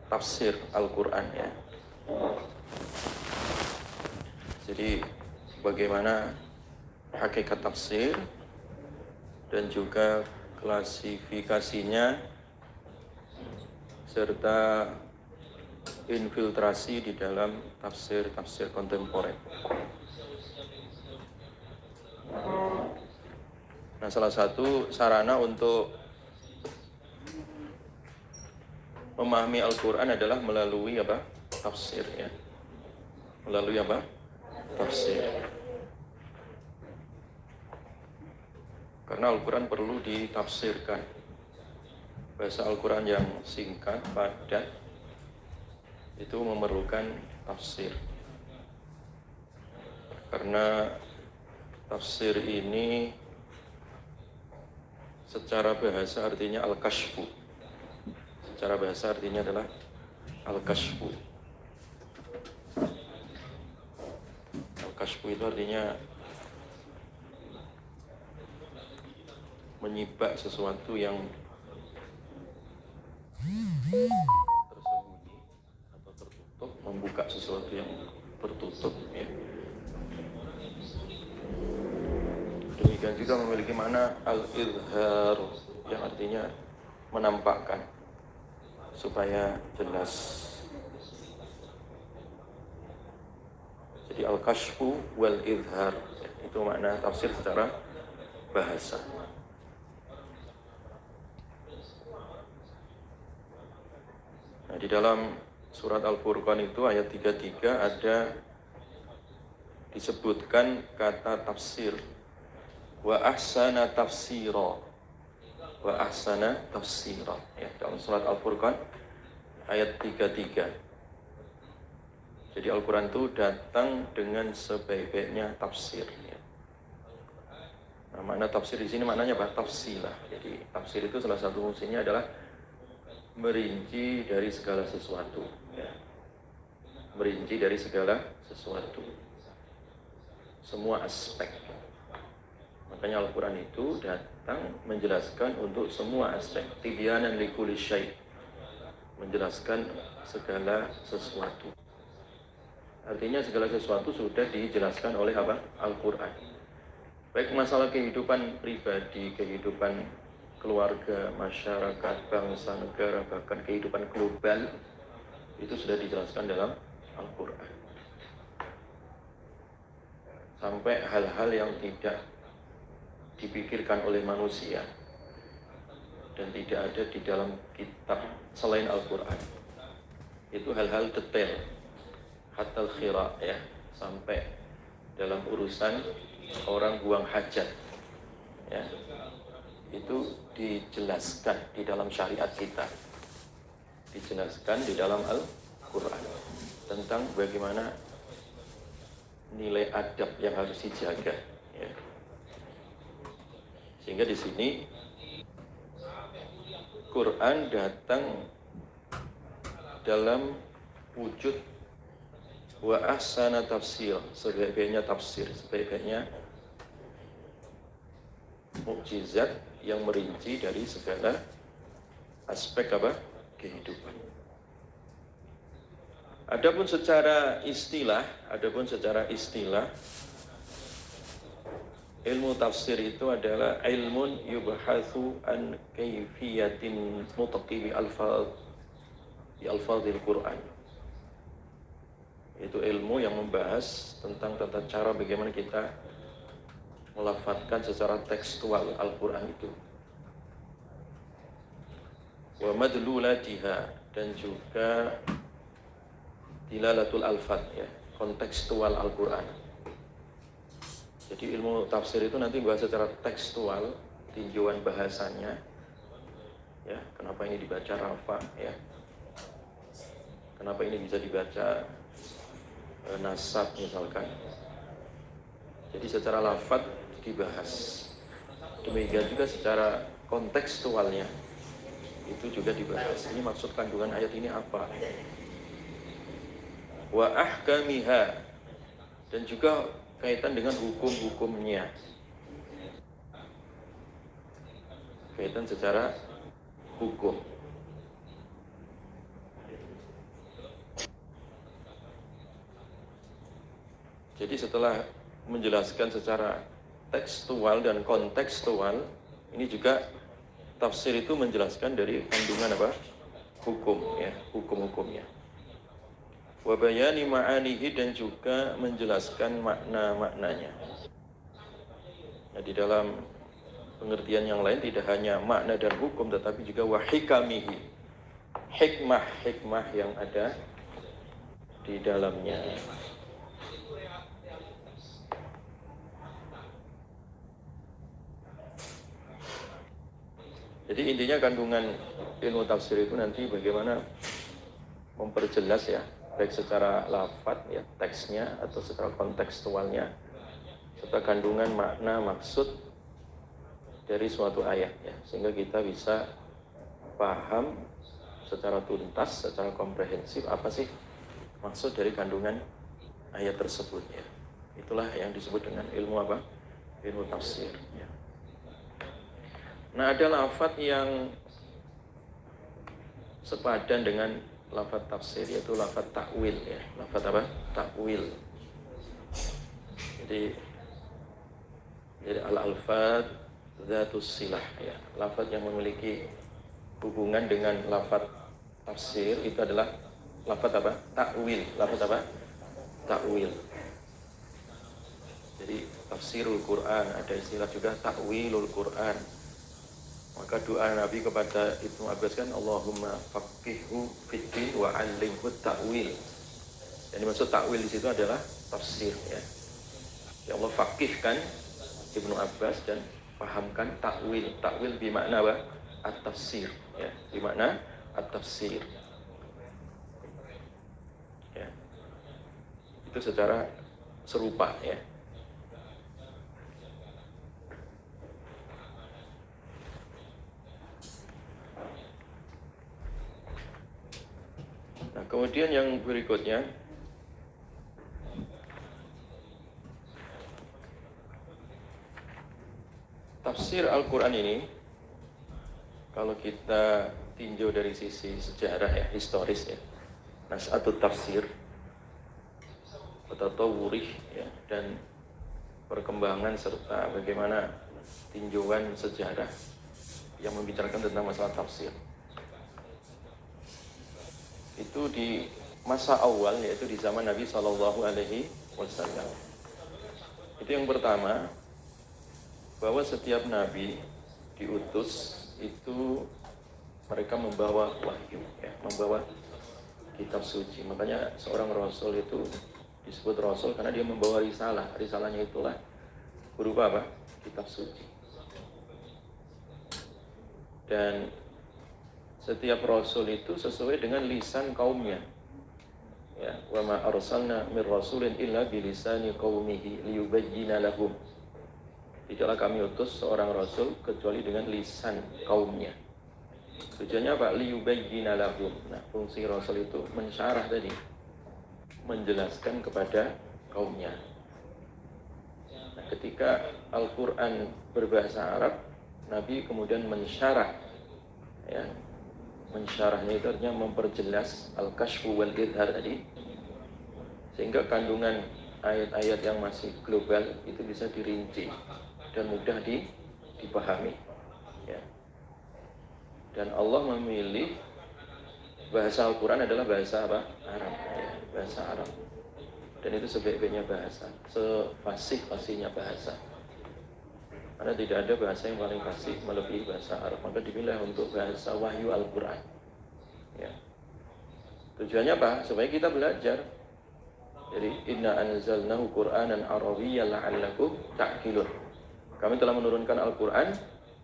tafsir Al-Quran ya. Jadi bagaimana hakikat tafsir dan juga klasifikasinya serta infiltrasi di dalam tafsir-tafsir kontemporer. Nah, salah satu sarana untuk memahami Al-Quran adalah melalui apa? Tafsir ya. Melalui apa? Tafsir. Karena Al-Quran perlu ditafsirkan. Bahasa Al-Quran yang singkat, padat, itu memerlukan tafsir. Karena tafsir ini secara bahasa artinya al-kashfu. Secara bahasa artinya adalah al-kashfu. Al-kashfu itu artinya menyibak sesuatu yang tersembunyi atau tertutup, membuka sesuatu yang tertutup ya. Demikian juga memiliki makna al-izhar yang artinya menampakkan supaya jelas. Jadi al-kashfu wal izhar itu makna tafsir secara bahasa. Nah, di dalam surat Al-Furqan itu ayat 33 ada disebutkan kata tafsir wa ahsana tafsira. Wa ahsana tafsira ya, dalam surat Al-Furqan ayat 33. Jadi Al-Quran itu datang dengan sebaik-baiknya tafsir ya. Nah, makna tafsir di sini maknanya apa? Tafsilah. Jadi tafsir itu salah satu fungsinya adalah merinci dari segala sesuatu ya. Merinci dari segala sesuatu, semua aspek. Makanya Al-Quran itu datang menjelaskan untuk semua aspek. Tibyanan likulli syai', menjelaskan segala sesuatu. Artinya segala sesuatu sudah dijelaskan oleh apa? Al-Quran. Baik masalah kehidupan pribadi, kehidupan keluarga, masyarakat, bangsa, negara, bahkan kehidupan global, itu sudah dijelaskan dalam Al-Quran. Sampai hal-hal yang tidak dipikirkan oleh manusia dan tidak ada di dalam kitab selain Al-Quran, itu hal-hal detail, hatta al-khira ya, sampai dalam urusan orang buang hajat ya, itu dijelaskan di dalam syariat kita, dijelaskan di dalam Al-Quran tentang bagaimana nilai adab yang harus dijaga ya. Sehingga di sini Quran datang dalam wujud wa ahsana tafsir, sebaik-baiknya tafsir, sebaik-baiknya mukjizat yang merinci dari segala aspek apa? Kehidupan. Adapun secara istilah, ilmu tafsir itu adalah ilmun yubhatsu an kaifiyatin mutaqibi alfadhil Quran. Itu ilmu yang membahas tentang tata cara bagaimana kita melafadzkan secara tekstual Al-Quran itu. Wa madlulatiha, dan juga dilalatul alfad ya, kontekstual Al-Quran. Jadi ilmu tafsir itu nanti bahas secara tekstual, tinjauan bahasanya ya, kenapa ini dibaca rafa ya, kenapa ini bisa dibaca nasab misalkan. Jadi secara lafadz dibahas. Demikian juga secara kontekstualnya itu juga dibahas. Ini maksud kandungan ayat ini apa? Wa ahkamiha, dan juga kaitan dengan hukum-hukumnya, kaitan secara hukum. Jadi setelah menjelaskan secara tekstual dan kontekstual, ini juga tafsir itu menjelaskan dari kandungan apa? Hukum, ya, hukum-hukumnya. Wa bayani ma'anihi, dan juga menjelaskan makna-maknanya. Nah, di dalam pengertian yang lain tidak hanya makna dan hukum, tetapi juga wa hikamihi, hikmah-hikmah yang ada di dalamnya. Jadi intinya kandungan ilmu tafsir itu nanti bagaimana memperjelas, ya, baik secara lafaz, ya, teksnya, atau secara kontekstualnya, serta kandungan makna maksud dari suatu ayat, ya, sehingga kita bisa paham secara tuntas, secara komprehensif apa sih maksud dari kandungan ayat tersebut, ya. Itulah yang disebut dengan ilmu apa? Ilmu tafsir, ya. Nah, ada lafaz yang sepadan dengan lafaz tafsir, yaitu lafaz takwil, ya. Lafaz apa? Takwil. Jadi al-alfaz dzatus silah, ya. Lafaz yang memiliki hubungan dengan lafaz tafsir itu adalah lafaz apa? Takwil. Lafaz apa? Takwil. Jadi tafsirul Quran, ada istilah juga takwilul Quran. Maka doa Nabi kepada Ibnu Abbas kan, Allahumma faqihhu fiddin wa 'allimhu ta'wil. Yang dimaksud takwil di situ adalah tafsir, ya. Ya Allah, faqihkan Ibnu Abbas dan pahamkan takwil. Takwil bermakna apa? At-tafsir, ya. Bermakna at-tafsir. Ya. Itu secara serupa, ya. Nah, kemudian yang berikutnya, tafsir Al-Quran ini, kalau kita tinjau dari sisi sejarah, ya, historis, ya, nas'atut tafsir atau tawurih, ya, dan perkembangan serta bagaimana tinjauan sejarah yang membicarakan tentang masalah tafsir. Itu di masa awal, yaitu di zaman Nabi SAW. Itu yang pertama, bahwa setiap Nabi diutus itu mereka membawa wahyu, ya, membawa kitab suci. Makanya seorang Rasul itu disebut Rasul karena dia membawa risalah. Risalahnya itulah berupa apa? Kitab suci. Dan setiap Rasul itu sesuai dengan lisan kaumnya, ya. Wa ma arsalna mir rasulin illa bilisani qaumihi liyubayyina lahum. Tidaklah kami utus seorang Rasul kecuali dengan lisan kaumnya. Tujuannya apa? Liyubayyina lahum. Nah, fungsi Rasul itu mensyarah tadi, menjelaskan kepada kaumnya. Nah, ketika Al-Quran berbahasa Arab, Nabi kemudian mensyarah, ya. Mensyarahnya itu artinya memperjelas, al-kashfu wal idhar tadi, sehingga kandungan ayat-ayat yang masih global itu bisa dirinci dan mudah dipahami, ya. Dan Allah memilih bahasa Al-Quran adalah bahasa apa? Arab, ya, bahasa Arab. Dan itu sebaik-baiknya bahasa, sefasih-fasihnya bahasa. Karena tidak ada bahasa yang paling fasih melebihi bahasa Arab. Maka dipilih untuk bahasa wahyu Al-Quran, ya. Tujuannya apa? Supaya kita belajar. Jadi inna anzalnahu Qur'anan Arabiyyan la'allakum ta'qilun. Kami telah menurunkan Al-Quran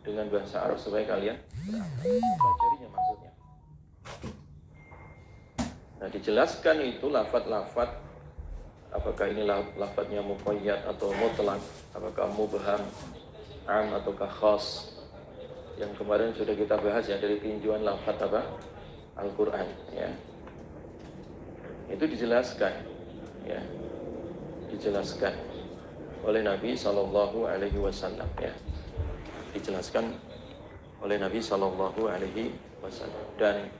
dengan bahasa Arab supaya kalian pelajarinya, maksudnya. Nah, dijelaskan itu lafaz-lafaz, apakah ini lafaznya muqayyad atau mutlaq, apakah mubham, am ataukah khas, yang kemarin sudah kita bahas, ya, dari tinjauan lafaz apa? Al-Quran, ya. Itu dijelaskan, ya, dijelaskan oleh Nabi SAW, ya, dijelaskan oleh Nabi SAW. Dan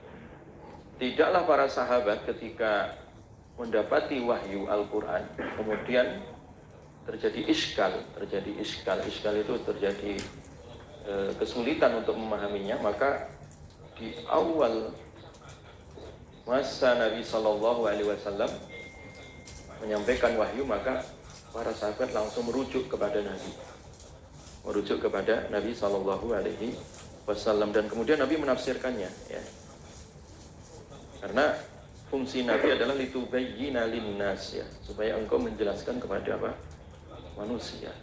tidaklah para sahabat ketika mendapati wahyu Al-Quran, kemudian terjadi iskal itu terjadi kesulitan untuk memahaminya, maka di awal masa Nabi Shallallahu Alaihi Wasallam menyampaikan wahyu, maka para sahabat langsung merujuk kepada Nabi Shallallahu Alaihi Wasallam, dan kemudian Nabi menafsirkannya, ya. Karena fungsi Nabi adalah litubayyina linnas, ya, supaya engkau menjelaskan kepada manusia.